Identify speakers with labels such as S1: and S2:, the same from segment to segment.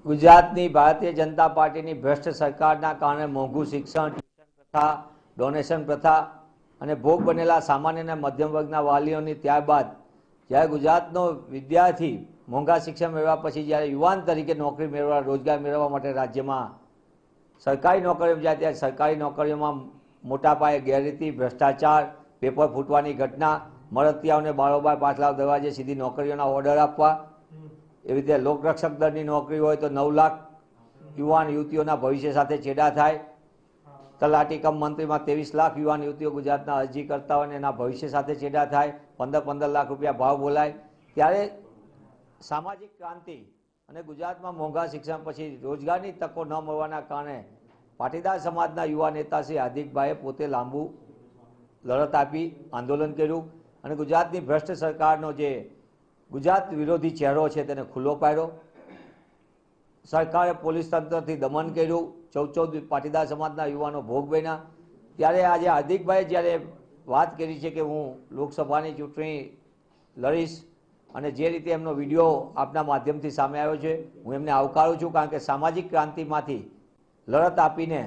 S1: ગુજરાતની ભારતીય જનતા પાર્ટીની ભ્રષ્ટ સરકારના કારણે મોંઘું શિક્ષણ, ટ્યુશન પ્રથા, ડોનેશન પ્રથા અને ભોગ બનેલા સામાન્ય અને મધ્યમ વર્ગના વાલીઓની ત્યારબાદ જ્યારે ગુજરાતનો વિદ્યાર્થી મોંઘા શિક્ષણ મેળવ્યા પછી જ્યારે યુવાન તરીકે નોકરી મેળવવા, રોજગાર મેળવવા માટે રાજ્યમાં સરકારી નોકરીઓ જાય ત્યારે સરકારી નોકરીઓમાં મોટા પાયે ગેરરીતિ, ભ્રષ્ટાચાર, પેપર ફૂટવાની ઘટના, મળતિયાઓને બારોબાર પાછલા દરવાજે સીધી નોકરીઓના ઓર્ડર આપવા, એવી રીતે લોકરક્ષક દળની નોકરી હોય તો 9 લાખ યુવાન યુવતીઓના ભવિષ્ય સાથે છેડા થાય, તલાટી કમ મંત્રીમાં 23 લાખ યુવાન યુવતીઓ ગુજરાતના અરજી કરતા હોય અને એના ભવિષ્ય સાથે છેડા થાય, 15-15 લાખ રૂપિયા ભાવ બોલાય, ત્યારે સામાજિક ક્રાંતિ અને ગુજરાતમાં મોંઘા શિક્ષણ પછી રોજગારની તકો ન મળવાના કારણે પાટીદાર સમાજના યુવા નેતા શ્રી હાર્દિકભાઈએ પોતે લાંબુ લડત આપી, આંદોલન કર્યું અને ગુજરાતની ભ્રષ્ટ સરકારનો જે ગુજરાત વિરોધી ચહેરો છે તેને ખુલ્લો પાડ્યો. સરકારે પોલીસ તંત્રથી દમન કર્યું, 14 પાટીદાર સમાજના યુવાનો ભોગ બન્યા. ત્યારે આજે હાર્દિકભાઈએ જ્યારે વાત કરી છે કે હું લોકસભાની ચૂંટણી લડીશ અને જે રીતે એમનો વિડીયો આપના માધ્યમથી સામે આવ્યો છે, હું એમને આવકારું છું, કારણ કે સામાજિક ક્રાંતિમાંથી લડત આપીને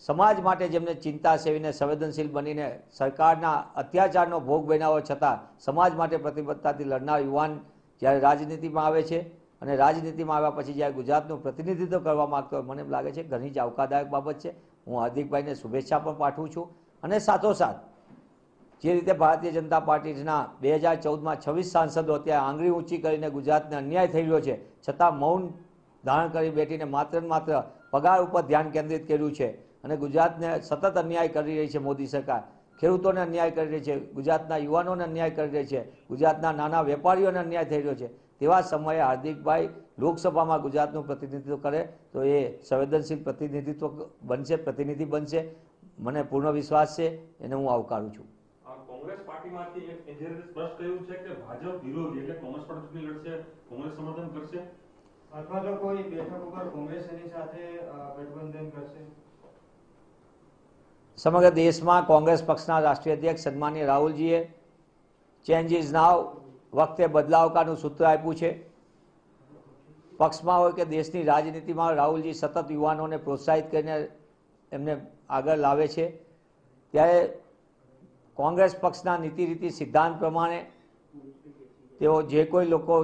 S1: સમાજ માટે જેમને ચિંતા સેવીને સંવેદનશીલ બનીને સરકારના અત્યાચારનો ભોગ બન્યા હોય છતાં સમાજ માટે પ્રતિબદ્ધતાથી લડનાર યુવાન જ્યારે રાજનીતિમાં આવે છે અને રાજનીતિમાં આવ્યા પછી જ્યારે ગુજરાતનું પ્રતિનિધિત્વ કરવા માગતો હોય, મને એમ લાગે છે ઘણી જ આવકારદાયક બાબત છે. હું હાર્દિકભાઈને શુભેચ્છા પણ પાઠવું છું અને સાથોસાથ જે રીતે ભારતીય જનતા પાર્ટીના 2014માં 26 સાંસદો ત્યાં આંગળી ઊંચી કરીને ગુજરાતને અન્યાય થઈ રહ્યો છે છતાં મૌન ધારણ કરી બેઠીને માત્ર ને માત્ર પગાર ઉપર ધ્યાન કેન્દ્રિત કર્યું છે અને ગુજરાતને સતત અન્યાય કરી રહી છે મોદી સરકાર, ખેડૂતોને અન્યાય કરી રહી છે, ગુજરાતના યુવાનોને અન્યાય કરી રહી છે, ગુજરાતના નાના વેપારીઓને અન્યાય થઈ રહ્યો છે. તેવા સમયે હાર્દિકભાઈ લોકસભામાં ગુજરાતનું પ્રતિનિધિત્વ કરે તો એ સંવેદનશીલ પ્રતિનિધિત્વ બનશે, પ્રતિનિધિ બનશે. મને પૂર્ણ વિશ્વાસ છે, એને હું આવકારું છું.
S2: કોંગ્રેસ પાર્ટીમાંથી એક એજન્ટે સ્પષ્ટ કહ્યું છે કે ભાજપ વિરોધી એટલે કોંગ્રેસ પણ ચૂંટણી લડશે, કોંગ્રેસ સમર્થન કરશે
S3: અથવા તો કોઈ બેઠક ઉપર કોંગ્રેસ એની સાથે ગઠબંધન કરશે.
S1: સમગ્ર દેશમાં કોંગ્રેસ પક્ષના રાષ્ટ્રીય અધ્યક્ષ સન્માનીય રાહુલજીએ ચેન્જ ઇઝ નાવ, વખતે બદલાવ કાનું સૂત્ર આપ્યું છે. પક્ષમાં હોય કે દેશની રાજનીતિમાં રાહુલજી સતત યુવાનોને પ્રોત્સાહિત કરીને એમને આગળ લાવે છે. ત્યારે કોંગ્રેસ પક્ષના નીતિ રીતિ સિદ્ધાંત પ્રમાણે તેઓ જે કોઈ લોકો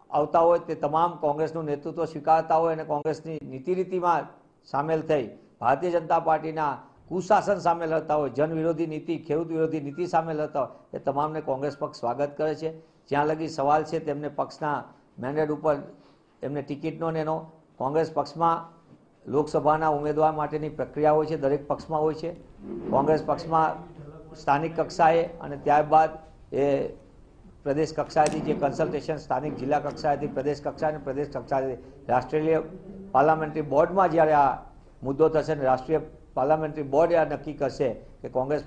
S1: આવતા હોય તે તમામ કોંગ્રેસનું નેતૃત્વ સ્વીકારતા હોય અને કોંગ્રેસની નીતિ રીતિમાં સામેલ થઈ ભારતીય જનતા પાર્ટીના કુશાસન સામે લડતા હોય, જન વિરોધી નીતિ, ખેડૂત વિરોધી નીતિ સામે લડતા હોય, એ તમામને કોંગ્રેસ પક્ષ સ્વાગત કરે છે. જ્યાં લગી સવાલ છે તેમને પક્ષના મેન્ડેટ ઉપર એમને ટિકિટનો ને એનો, કોંગ્રેસ પક્ષમાં લોકસભાના ઉમેદવાર માટેની પ્રક્રિયા હોય છે, દરેક પક્ષમાં હોય છે. કોંગ્રેસ પક્ષમાં સ્થાનિક કક્ષાએ અને ત્યારબાદ એ પ્રદેશ કક્ષાએથી જે કન્સલ્ટેશન સ્થાનિક જિલ્લા કક્ષાએથી પ્રદેશ કક્ષાએ અને પ્રદેશ કક્ષાએથી રાષ્ટ્રીય પાર્લામેન્ટરી બોર્ડમાં જ્યારે આ મુદ્દો થશે અને રાષ્ટ્રીય પાર્લામેન્ટરી બોર્ડ આ નક્કી કરશે કે કોંગ્રેસ